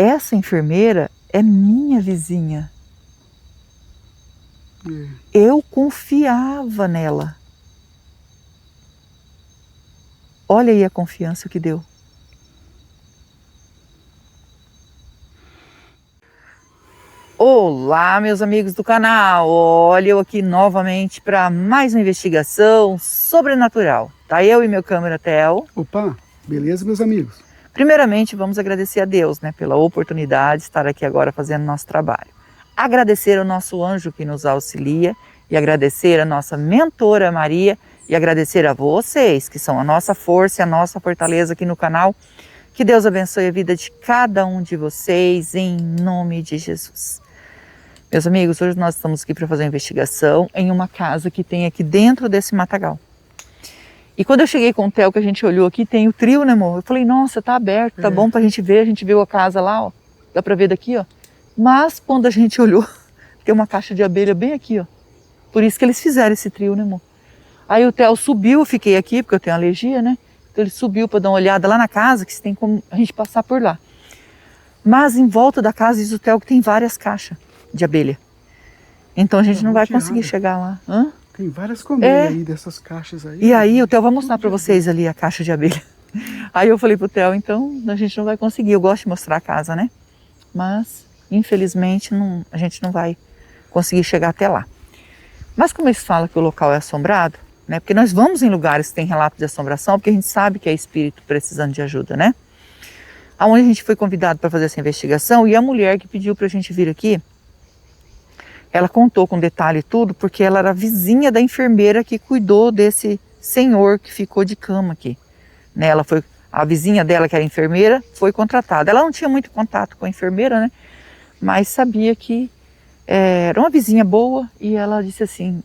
essa enfermeira é minha vizinha. Eu confiava nela. Olha aí a confiança que deu. Olá, meus amigos do canal. Olha eu aqui novamente para mais uma investigação sobrenatural. Tá eu e meu câmera Theo. Opa, beleza, meus amigos? Primeiramente, vamos agradecer a Deus, né, pela oportunidade de estar aqui agora fazendo nosso trabalho. Agradecer ao nosso anjo que nos auxilia e agradecer a nossa mentora Maria e agradecer a vocês que são a nossa força e a nossa fortaleza aqui no canal. Que Deus abençoe a vida de cada um de vocês em nome de Jesus. Meus amigos, hoje nós estamos aqui para fazer uma investigação em uma casa que tem aqui dentro desse matagal. E quando eu cheguei com o Theo, que a gente olhou aqui, tem o trio, né, amor? Eu falei, nossa, tá aberto, tá bom pra gente ver. A gente viu a casa lá, ó. Dá pra ver daqui, ó. Mas quando a gente olhou, tem uma caixa de abelha bem aqui, ó. Por isso que eles fizeram esse trio, né, amor? Aí o Theo subiu, eu fiquei aqui, porque eu tenho alergia, né? Então ele subiu para dar uma olhada lá na casa, que tem como a gente passar por lá. Mas em volta da casa diz o Theo que tem várias caixas de abelha. Então a gente não vai conseguir chegar lá. Hã? Tem várias colmeias aí dessas caixas aí. E aí o Theo vai mostrar para vocês ali a caixa de abelha. Aí eu falei pro Theo, então a gente não vai conseguir. Eu gosto de mostrar a casa, né? Mas infelizmente a gente não vai conseguir chegar até lá. Mas como eles falam que o local é assombrado, né? Porque nós vamos em lugares que tem relato de assombração, porque a gente sabe que é espírito precisando de ajuda, né? Aonde a gente foi convidado para fazer essa investigação, e a mulher que pediu para a gente vir aqui, ela contou com detalhe e tudo, porque ela era vizinha da enfermeira que cuidou desse senhor que ficou de cama aqui. Né? Ela foi, a vizinha dela, que era enfermeira, foi contratada. Ela não tinha muito contato com a enfermeira, né? Mas sabia que era uma vizinha boa, e ela disse assim,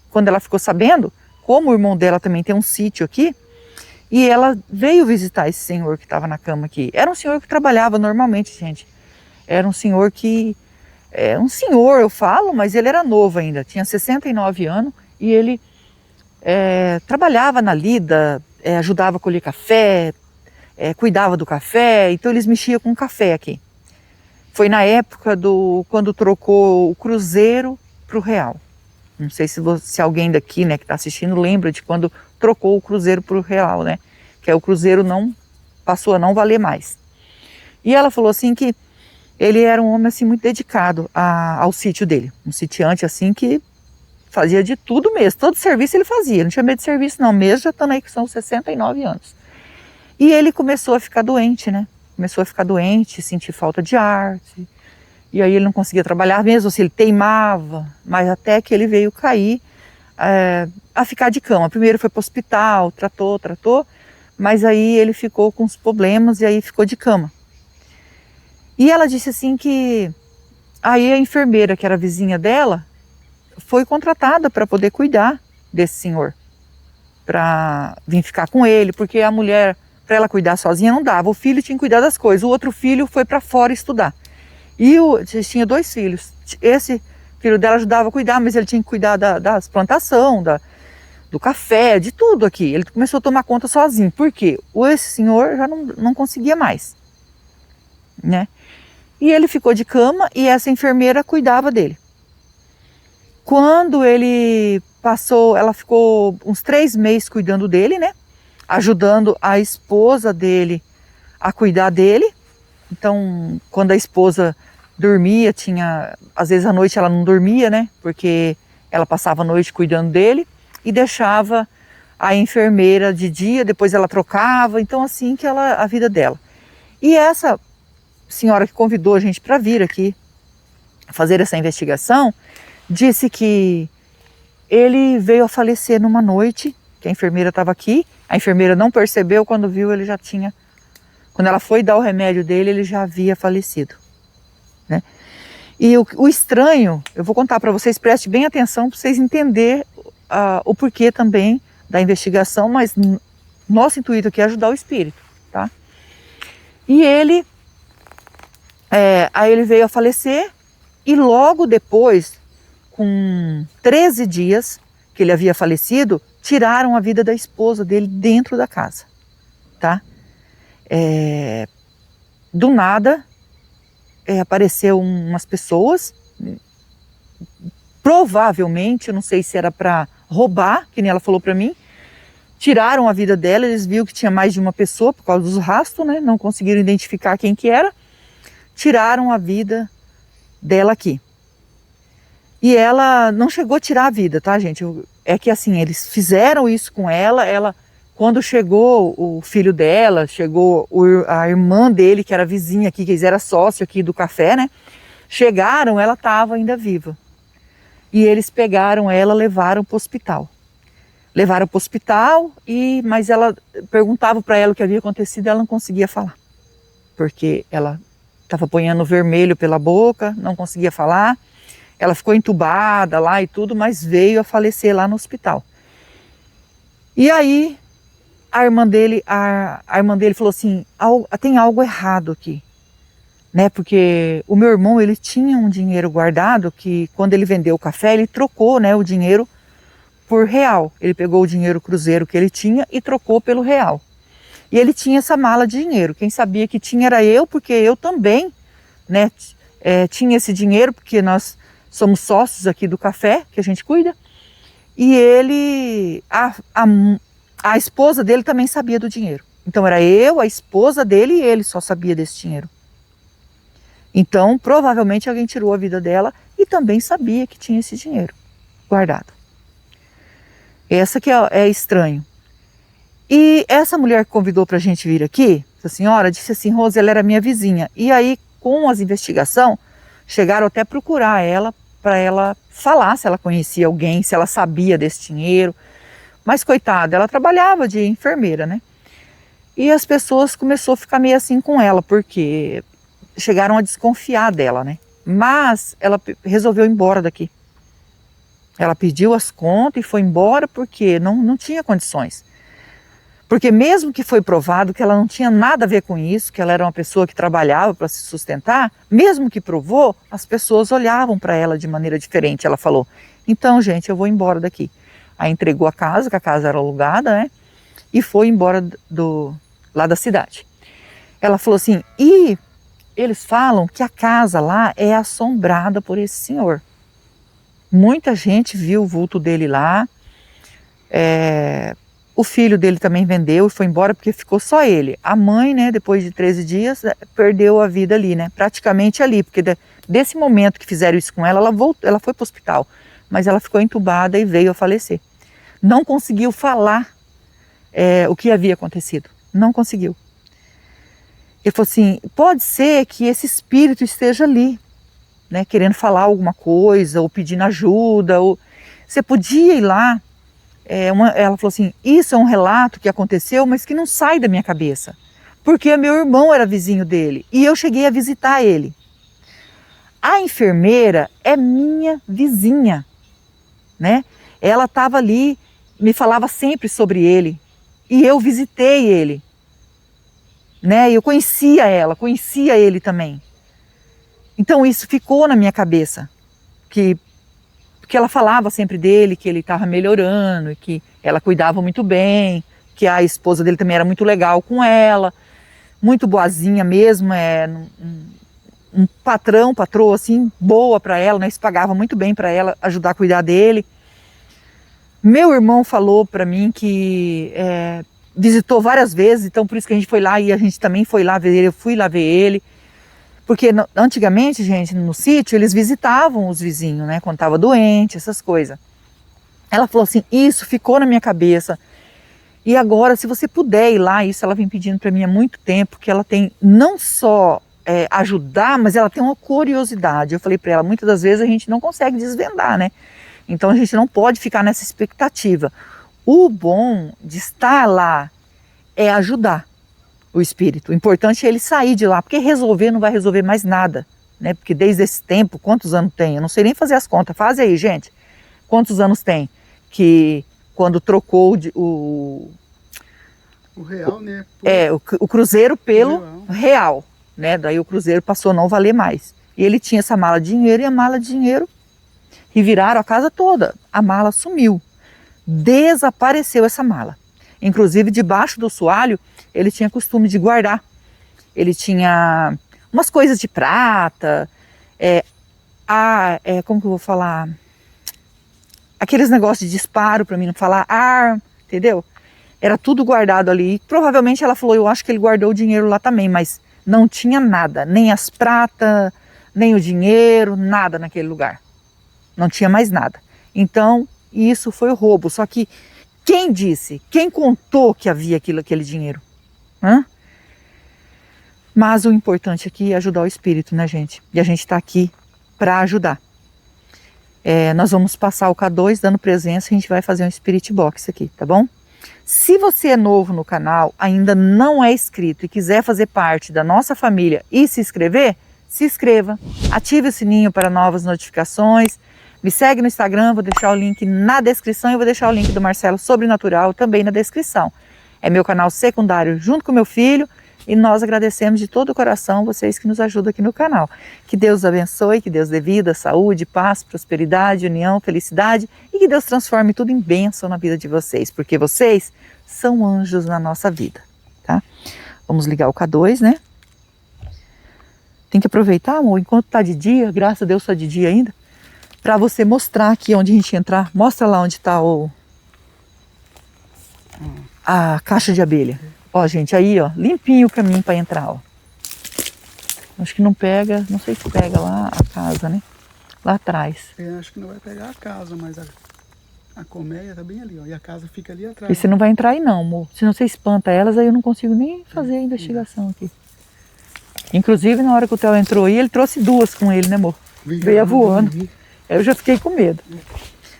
quando ela ficou sabendo, como o irmão dela também tem um sítio aqui, e ela veio visitar esse senhor que estava na cama aqui. Era um senhor que trabalhava normalmente, gente. Era um senhor que... um senhor, eu falo, mas ele era novo ainda. Tinha 69 anos e ele trabalhava na lida, ajudava a colher café, cuidava do café. Então eles mexiam com café aqui. Foi na época quando trocou o cruzeiro para o real. Não sei se alguém daqui, né, que está assistindo lembra de quando trocou o cruzeiro para o real, né? Que o cruzeiro não passou a não valer mais. E ela falou assim que ele era um homem assim muito dedicado ao sítio dele. Um sitiante assim que fazia de tudo mesmo. Todo serviço ele fazia. Não tinha medo de serviço não, mesmo já estando aí que são 69 anos. E ele começou a ficar doente, né? Começou a ficar doente, sentir falta de ar. E aí ele não conseguia trabalhar, mesmo se ele teimava, mas até que ele veio cair a ficar de cama. Primeiro foi para o hospital, tratou, mas aí ele ficou com os problemas e aí ficou de cama. E ela disse assim que aí a enfermeira, que era vizinha dela, foi contratada para poder cuidar desse senhor, para vir ficar com ele, porque a mulher, para ela cuidar sozinha não dava, o filho tinha que cuidar das coisas, o outro filho foi para fora estudar. E tinha 2 filhos. Esse filho dela ajudava a cuidar, mas ele tinha que cuidar das plantações, do café, de tudo aqui. Ele começou a tomar conta sozinho. Por quê? Esse senhor já não conseguia mais, né? E ele ficou de cama e essa enfermeira cuidava dele. Quando ele passou, ela ficou uns 3 meses cuidando dele, né? Ajudando a esposa dele a cuidar dele. Então, quando a esposa dormia, às vezes à noite ela não dormia, né? Porque ela passava a noite cuidando dele e deixava a enfermeira de dia, depois ela trocava, então assim que a vida dela. E essa senhora que convidou a gente para vir aqui fazer essa investigação, disse que ele veio a falecer numa noite, que a enfermeira estava aqui, a enfermeira não percebeu, quando viu ele já tinha... Quando ela foi dar o remédio dele, ele já havia falecido, né? E o estranho, eu vou contar para vocês, preste bem atenção para vocês entenderem o porquê também da investigação, mas nosso intuito aqui é ajudar o espírito, tá? E aí ele veio a falecer e logo depois, com 13 dias que ele havia falecido, tiraram a vida da esposa dele dentro da casa, tá? Do nada, apareceu umas pessoas, provavelmente, eu não sei se era para roubar, que nem ela falou para mim, tiraram a vida dela, eles viram que tinha mais de uma pessoa por causa dos rastros, né? Não conseguiram identificar quem que era, tiraram a vida dela aqui. E ela não chegou a tirar a vida, tá, gente? É que assim, eles fizeram isso com ela, quando chegou o filho dela, chegou a irmã dele, que era vizinha aqui, que eles eram sócio aqui do café, né? Chegaram, ela estava ainda viva. E eles pegaram ela, levaram para o hospital. Levaram para o hospital, mas ela perguntava para ela o que havia acontecido, ela não conseguia falar. Porque ela estava apanhando vermelho pela boca, não conseguia falar. Ela ficou entubada lá e tudo, mas veio a falecer lá no hospital. E aí a irmã dele falou assim, tem algo errado aqui, né? Porque o meu irmão, ele tinha um dinheiro guardado que quando ele vendeu o café, ele trocou, né, o dinheiro por real. Ele pegou o dinheiro cruzeiro que ele tinha e trocou pelo real. E ele tinha essa mala de dinheiro. Quem sabia que tinha era eu, porque eu também, né, tinha esse dinheiro, porque nós somos sócios aqui do café, que a gente cuida. E ele, a esposa dele também sabia do dinheiro. Então era eu, a esposa dele e ele só sabia desse dinheiro. Então provavelmente alguém tirou a vida dela e também sabia que tinha esse dinheiro guardado. Essa que é estranho. E essa mulher que convidou para a gente vir aqui, a senhora, disse assim, Rose, ela era minha vizinha. E aí, com as investigações, chegaram até a procurar ela, para ela falar se ela conhecia alguém, se ela sabia desse dinheiro. Mas, coitada, ela trabalhava de enfermeira, né? E as pessoas começaram a ficar meio assim com ela, porque chegaram a desconfiar dela, né? Mas ela resolveu ir embora daqui. Ela pediu as contas e foi embora porque não tinha condições. Porque mesmo que foi provado que ela não tinha nada a ver com isso, que ela era uma pessoa que trabalhava para se sustentar, mesmo que provou, as pessoas olhavam para ela de maneira diferente. Ela falou, então gente, eu vou embora daqui. Aí entregou a casa, que a casa era alugada, né? E foi embora lá da cidade. Ela falou assim, e eles falam que a casa lá é assombrada por esse senhor. Muita gente viu o vulto dele lá. O filho dele também vendeu e foi embora porque ficou só ele. A mãe, né, depois de 13 dias, perdeu a vida ali, né? Praticamente ali, porque desse momento que fizeram isso com ela, ela foi para o hospital. Mas ela ficou entubada e veio a falecer. Não conseguiu falar o que havia acontecido. Não conseguiu. Ele falou assim, pode ser que esse espírito esteja ali, né, querendo falar alguma coisa, ou pedindo ajuda, ou você podia ir lá. Ela falou assim, isso é um relato que aconteceu, mas que não sai da minha cabeça, porque meu irmão era vizinho dele, e eu cheguei a visitar ele. A enfermeira é minha vizinha, né? Ela estava ali, me falava sempre sobre ele, e eu visitei ele, né? Eu conhecia ela, conhecia ele também. Então isso ficou na minha cabeça, que ela falava sempre dele, que ele estava melhorando, e que ela cuidava muito bem, que a esposa dele também era muito legal com ela, muito boazinha mesmo, um patroa assim, boa para ela, né? Isso pagava muito bem para ela ajudar a cuidar dele. Meu irmão falou para mim que visitou várias vezes, então por isso que a gente foi lá e a gente também foi lá ver ele, eu fui lá ver ele. Porque antigamente, gente, no sítio, eles visitavam os vizinhos, né? Quando estava doente, essas coisas. Ela falou assim, isso ficou na minha cabeça. E agora, se você puder ir lá, isso ela vem pedindo para mim há muito tempo, que ela tem não só ajudar, mas ela tem uma curiosidade. Eu falei para ela, muitas das vezes a gente não consegue desvendar, né? Então a gente não pode ficar nessa expectativa. O bom de estar lá é ajudar o espírito. O importante é ele sair de lá, porque resolver não vai resolver mais nada, né? Porque desde esse tempo, quantos anos tem? Eu não sei nem fazer as contas. Faz aí, gente. Quantos anos tem? Que quando trocou o real, né? O cruzeiro pelo real, né? Daí o cruzeiro passou a não valer mais. E ele tinha essa mala de dinheiro e a mala de dinheiro reviraram a casa toda. A mala sumiu. Desapareceu essa mala. Inclusive debaixo do soalho ele tinha costume de guardar. Ele tinha umas coisas de prata, como que eu vou falar? Aqueles negócios de disparo, para mim não falar, arma, entendeu? Era tudo guardado ali. E provavelmente ela falou, eu acho que ele guardou o dinheiro lá também, mas não tinha nada, nem as pratas, nem o dinheiro, nada naquele lugar. Não tinha mais nada. Então, isso foi o roubo. Só que quem disse? Quem contou que havia aquele dinheiro? Hã? Mas o importante aqui é ajudar o espírito, né, gente? E a gente está aqui para ajudar. Nós vamos passar o K2 dando presença, a gente vai fazer um Spirit Box aqui, tá bom? Se você é novo no canal, ainda não é inscrito e quiser fazer parte da nossa família e se inscrever, se inscreva, ative o sininho para novas notificações, me segue no Instagram, vou deixar o link na descrição e vou deixar o link do Marcelo Sobrenatural também na descrição. É meu canal secundário junto com meu filho e nós agradecemos de todo o coração vocês que nos ajudam aqui no canal. Que Deus abençoe, que Deus dê vida, saúde, paz, prosperidade, união, felicidade e que Deus transforme tudo em bênção na vida de vocês, porque vocês são anjos na nossa vida, tá? Vamos ligar o K2, né? Tem que aproveitar, amor, enquanto tá de dia, graças a Deus tá de dia ainda, para você mostrar aqui onde a gente entrar. Mostra lá onde tá a caixa de abelha. Ó, gente, aí, ó, limpinho o caminho para entrar, ó. Acho que não pega, não sei se pega lá a casa, né? Lá atrás. Acho que não vai pegar a casa, mas a colmeia tá bem ali, ó. E a casa fica ali atrás. E você não vai entrar aí não, amor. Se não você espanta elas, aí eu não consigo nem fazer a investigação aqui. Inclusive, na hora que o Theo entrou aí, ele trouxe duas com ele, né, amor? Veio voando. Eu já fiquei com medo.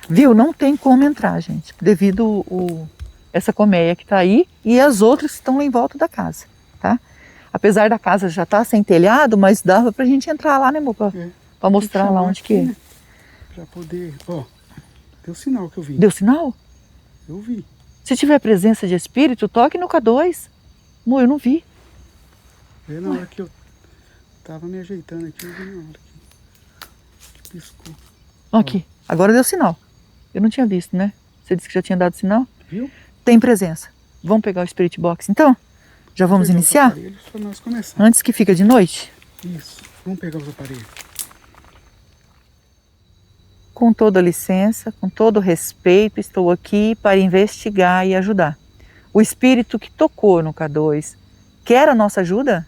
Viu? Não tem como entrar, gente, devido essa colmeia que tá aí e as outras que estão lá em volta da casa, tá? Apesar da casa já estar sem telhado, mas dava pra gente entrar lá, né, amor? Pra mostrar lá onde que é. Né? Pra poder... Ó, deu sinal que eu vi. Deu sinal? Eu vi. Se tiver presença de espírito, toque no K2. Amor, eu não vi. Na hora que eu tava me ajeitando aqui, eu vi na hora que piscou. Aqui, agora deu sinal. Eu não tinha visto, né? Você disse que já tinha dado sinal? Viu? Tem presença. Vamos pegar o Spirit Box então? Já vamos iniciar? Para nós começar. Antes que fica de noite? Isso. Vamos pegar os aparelhos. Com toda licença, com todo respeito, estou aqui para investigar e ajudar. O espírito que tocou no K2 quer a nossa ajuda?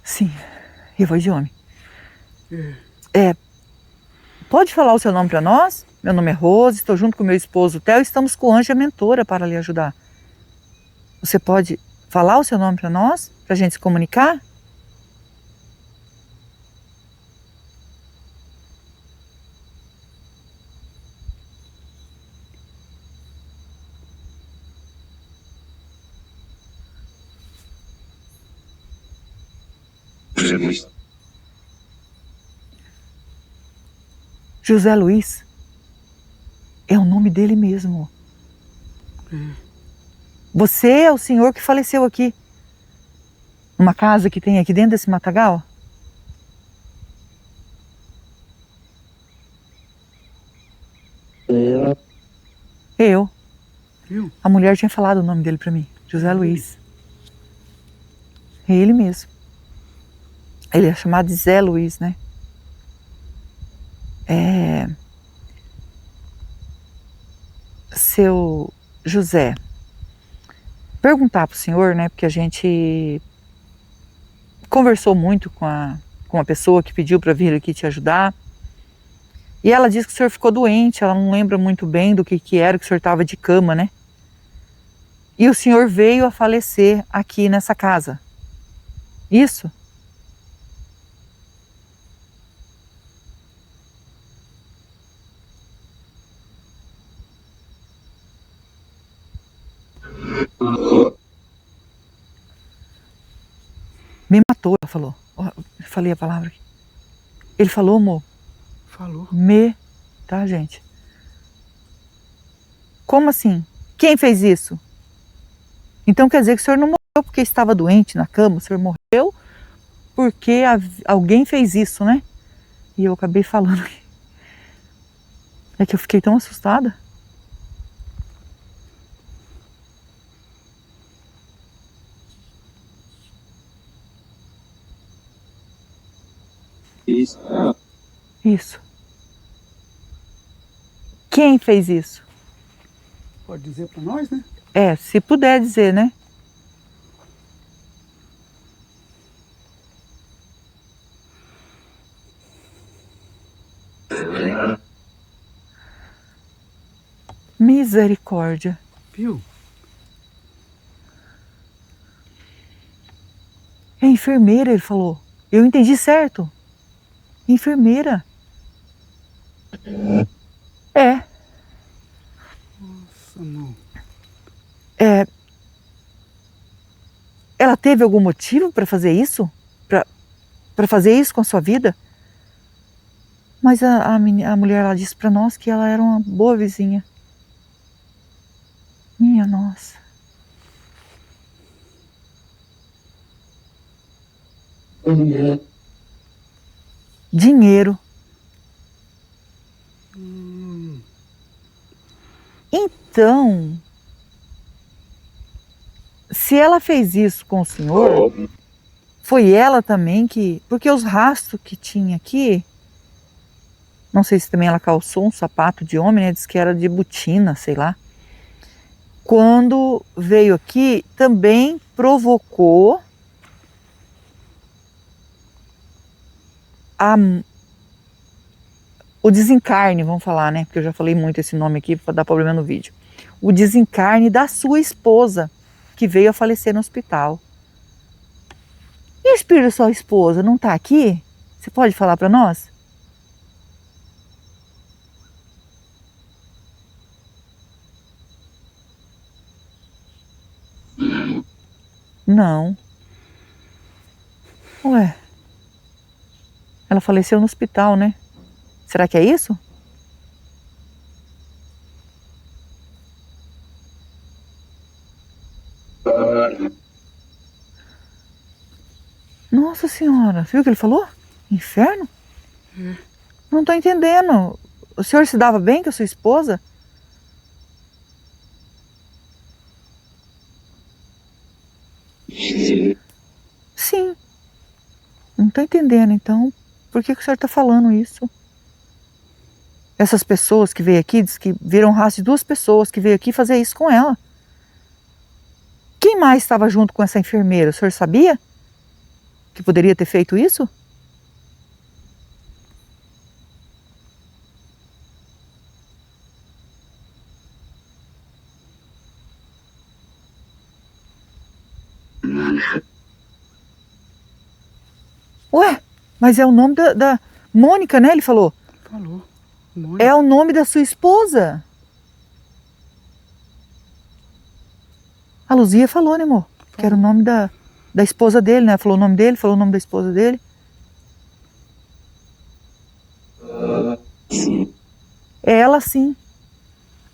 Sim, e voz de homem. Pode falar o seu nome para nós? Meu nome é Rose, estou junto com meu esposo Theo e estamos com a Anja Mentora para lhe ajudar. Você pode falar o seu nome para nós? Para a gente se comunicar? José Luiz. É o nome dele mesmo. Você é o senhor que faleceu aqui. Numa casa que tem aqui dentro desse matagal? Eu. Viu? A mulher tinha falado o nome dele para mim. José Luiz. É ele mesmo. Ele é chamado de Zé Luiz, né? Seu José, perguntar para o senhor, né? Porque a gente conversou muito com a pessoa que pediu para vir aqui te ajudar. E ela disse que o senhor ficou doente, ela não lembra muito bem do que era, que o senhor estava de cama, né? E o senhor veio a falecer aqui nessa casa. Isso? Me matou, ela falou. Eu falei a palavra aqui. Ele falou, amor? Falou. Tá, gente? Como assim? Quem fez isso? Então quer dizer que o senhor não morreu porque estava doente na cama, o senhor morreu porque alguém fez isso, né? E eu acabei falando. É que eu fiquei tão assustada. Isso. Isso. Quem fez isso? Pode dizer para nós, né? É, se puder dizer, né? Misericórdia. Viu? É enfermeira, ele falou. Eu entendi certo. Enfermeira. É. Nossa, não. Ela teve algum motivo para fazer isso? Para fazer isso com a sua vida? Mas a mulher lá disse para nós que ela era uma boa vizinha. Minha nossa. Dinheiro. Então, se ela fez isso com o senhor, foi ela também que... Porque os rastros que tinha aqui, não sei se também ela calçou um sapato de homem, né? Diz que era de botina, sei lá. Quando veio aqui, também provocou o desencarne, vamos falar, né? Porque eu já falei muito esse nome aqui para dar problema no vídeo. O desencarne da sua esposa, que veio a falecer no hospital. E o espírito da sua esposa não está aqui? Você pode falar para nós? Não. Ué. Ela faleceu no hospital, né? Será que é isso? Nossa Senhora, viu o que ele falou? Inferno? Não estou entendendo. O senhor se dava bem com a sua esposa? Sim. Não estou entendendo, então, por que o senhor está falando isso? Essas pessoas que veio aqui, diz que viram rastro de 2 pessoas que veio aqui fazer isso com ela. Quem mais estava junto com essa enfermeira? O senhor sabia que poderia ter feito isso? Ué, mas é o nome da Mônica, né? Ele falou. Falou. É o nome da sua esposa. A Luzia falou, né, amor? Que era o nome da esposa dele, né? Falou o nome dele, falou o nome da esposa dele. É ela sim.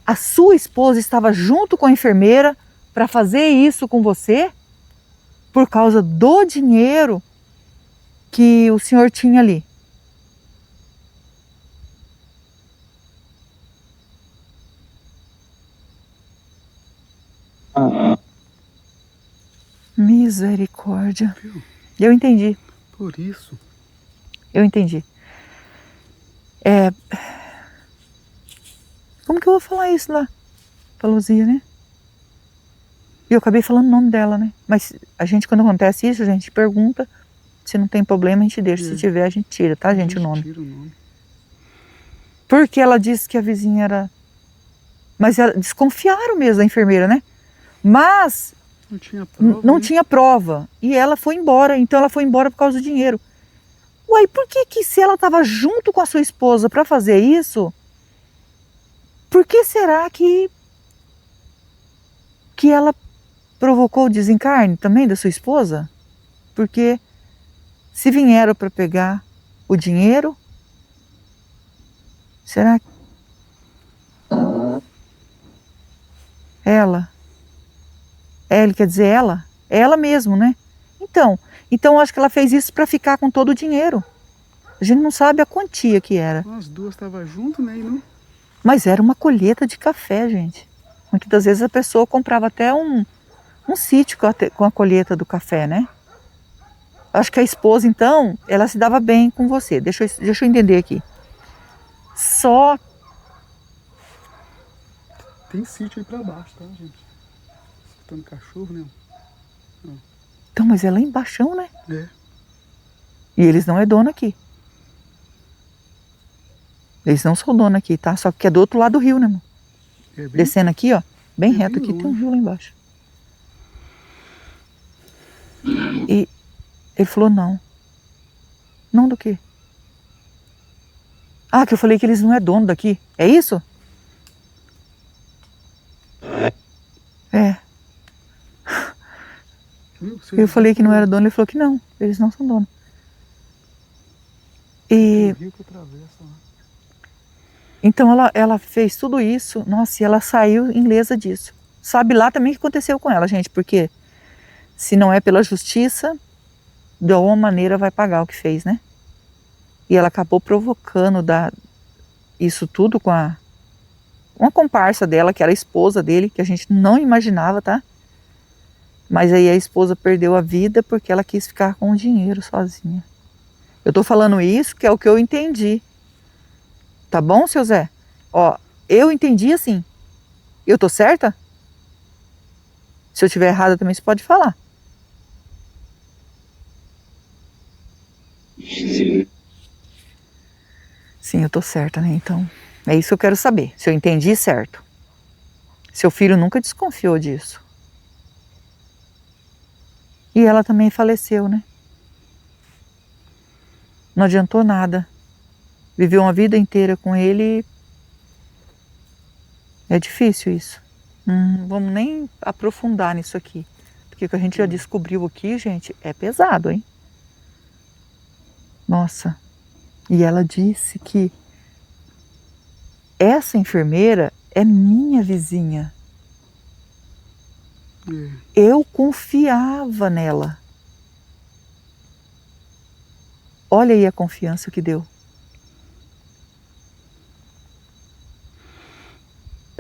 A sua esposa estava junto com a enfermeira para fazer isso com você por causa do dinheiro que o senhor tinha ali. Misericórdia. Eu entendi. Por isso. Eu entendi. Como que eu vou falar isso lá pra Luzia, né? E eu acabei falando o nome dela, né? Mas a gente, quando acontece isso, a gente pergunta. Se não tem problema, a gente deixa. Se tiver, a gente tira, tá, gente, o nome. Tira o nome. Porque ela disse que a vizinha era... Mas desconfiaram mesmo da enfermeira, né? Mas Não tinha prova. não né? tinha prova. E ela foi embora. Então ela foi embora por causa do dinheiro. Uai, por que se ela estava junto com a sua esposa para fazer isso, por que será que ela provocou o desencarne também da sua esposa? Porque se vieram para pegar o dinheiro, será que ela? Ele quer dizer ela? É ela mesmo, né? Então eu acho que ela fez isso para ficar com todo o dinheiro. A gente não sabe a quantia que era. As duas estavam juntas, né? E não... Mas era uma colheita de café, gente. Muitas das vezes a pessoa comprava até um sítio com a colheita do café, né? Acho que a esposa, então, ela se dava bem com você. Deixa eu entender aqui. Só... Tem sítio aí pra baixo, tá, gente? Escutando cachorro, né? Então, mas é lá embaixo, né? É. E eles não é dono aqui. Eles não são dono aqui, tá? Só que é do outro lado do rio, né, irmão? É bem... Descendo aqui, ó. Bem é reto bem aqui, tem um longe. rio lá embaixo. E ele falou não. Não do quê? Ah, que eu falei que eles não é dono daqui. É isso? É. Viu? Você Eu falei que não era dono, ele falou que não. Eles não são dono. Tem E um rio que atravessa lá. então ela fez tudo isso. Nossa, e ela saiu ilesa disso. Sabe lá também o que aconteceu com ela, gente. Porque se não é pela justiça, de alguma maneira vai pagar o que fez, né? E ela acabou provocando isso tudo com uma comparsa dela, que era a esposa dele, que a gente não imaginava, tá? Mas aí a esposa perdeu a vida porque ela quis ficar com o dinheiro sozinha. Eu tô falando isso que é o que eu entendi. Tá bom, seu Zé? Ó, eu entendi assim. Eu tô certa? Se eu estiver errada também você pode falar. Sim, eu tô certa, né? Então, é isso que eu quero saber. Se eu entendi certo. Seu filho nunca desconfiou disso. E ela também faleceu, né? Não adiantou nada. Viveu uma vida inteira com ele. É difícil isso. Não vamos nem aprofundar nisso aqui. Porque o que a gente já descobriu aqui, gente, é pesado, hein? Nossa. E ela disse que essa enfermeira é minha vizinha. Eu confiava nela. Olha aí a confiança que deu.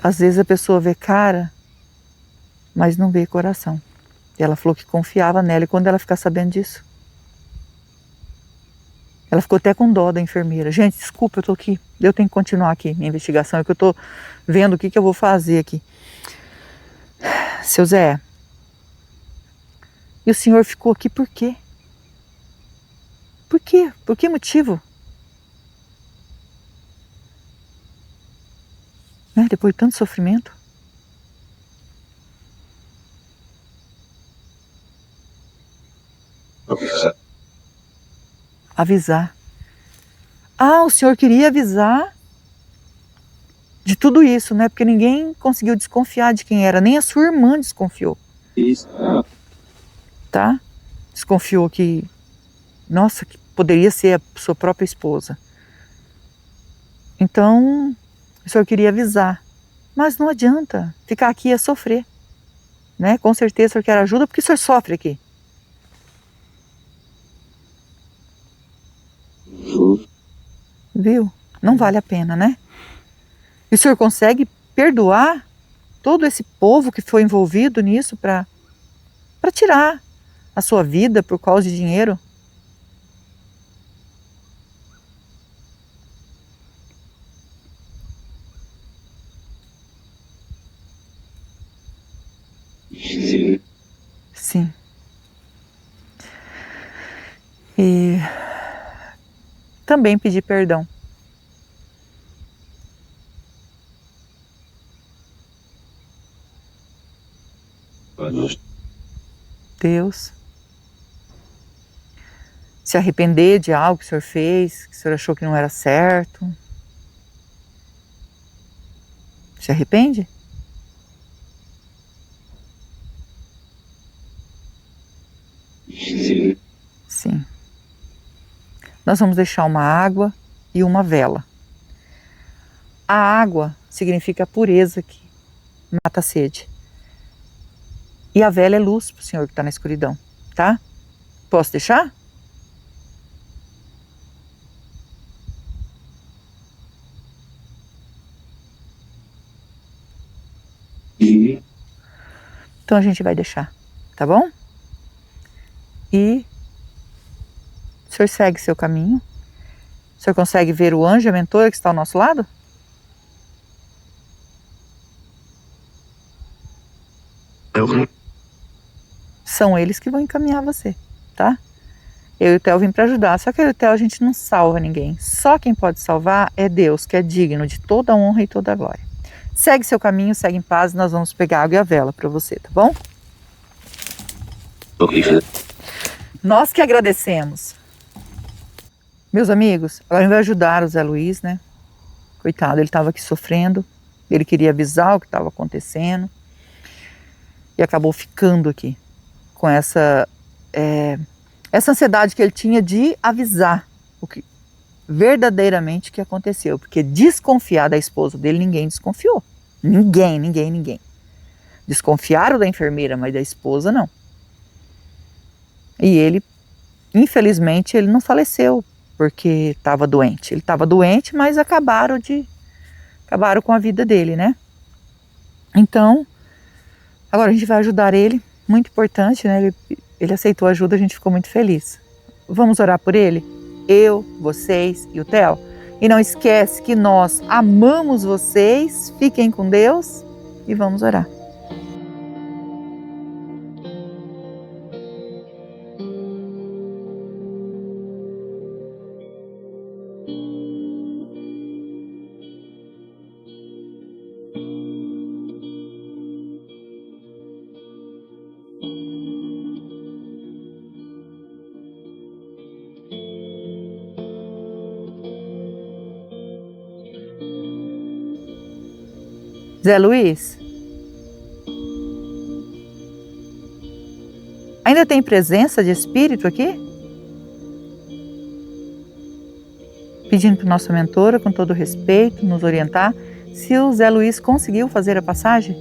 Às vezes a pessoa vê cara, mas não vê coração. Ela falou que confiava nela e quando ela ficar sabendo disso, ela ficou até com dó da enfermeira. Gente, desculpa, eu tô aqui. Eu tenho que continuar aqui minha investigação, é que eu tô vendo o que eu vou fazer aqui. Seu Zé, e o senhor ficou aqui por quê? Por quê? Por que motivo? Né? Depois de tanto sofrimento. Avisar. Ah, o senhor queria avisar de tudo isso, né? Porque ninguém conseguiu desconfiar de quem era, nem a sua irmã desconfiou. Isso. Tá? Desconfiou que, nossa, que poderia ser a sua própria esposa. Então, o senhor queria avisar. Mas não adianta, ficar aqui é sofrer. Né? Com certeza o senhor quer ajuda, porque o senhor sofre aqui. Viu? Não vale a pena, né? E o senhor consegue perdoar todo esse povo que foi envolvido nisso para tirar a sua vida por causa de dinheiro? Sim. E também pedir perdão. Deus. Se arrepender de algo que o senhor fez, que o senhor achou que não era certo. Se arrepende? Sim. Nós vamos deixar uma água e uma vela. A água significa a pureza que mata a sede. E a vela é luz para o senhor que está na escuridão, tá? Posso deixar? Então a gente vai deixar, tá bom? E o senhor segue seu caminho. O senhor consegue ver o anjo, a mentora que está ao nosso lado? São eles que vão encaminhar você, tá? Eu e o Theo vim para ajudar, só que eu e o Theo a gente não salva ninguém. Só quem pode salvar é Deus, que é digno de toda a honra e toda a glória. Segue seu caminho, segue em paz, nós vamos pegar a água e a vela para você, tá bom? Nós que agradecemos. Meus amigos, agora a gente vai ajudar o Zé Luiz, né? Coitado, ele estava aqui sofrendo, ele queria avisar o que estava acontecendo e acabou ficando aqui com essa ansiedade que ele tinha de avisar o que verdadeiramente que aconteceu, porque desconfiar da esposa dele, ninguém desconfiou. Ninguém. Desconfiaram da enfermeira, mas da esposa não. E ele, infelizmente, ele não faleceu porque estava doente. Ele estava doente, mas acabaram com a vida dele, né? Então, agora a gente vai ajudar ele, muito importante, né? Ele aceitou a ajuda, a gente ficou muito feliz. Vamos orar por ele? Eu, vocês e o Theo. E não esquece que nós amamos vocês, fiquem com Deus e vamos orar. Zé Luiz, ainda tem presença de espírito aqui? Pedindo para nossa mentora, com todo respeito, nos orientar, se o Zé Luiz conseguiu fazer a passagem?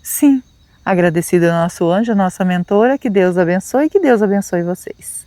Sim. Agradecida ao nosso anjo, a nossa mentora, que Deus abençoe e que Deus abençoe vocês.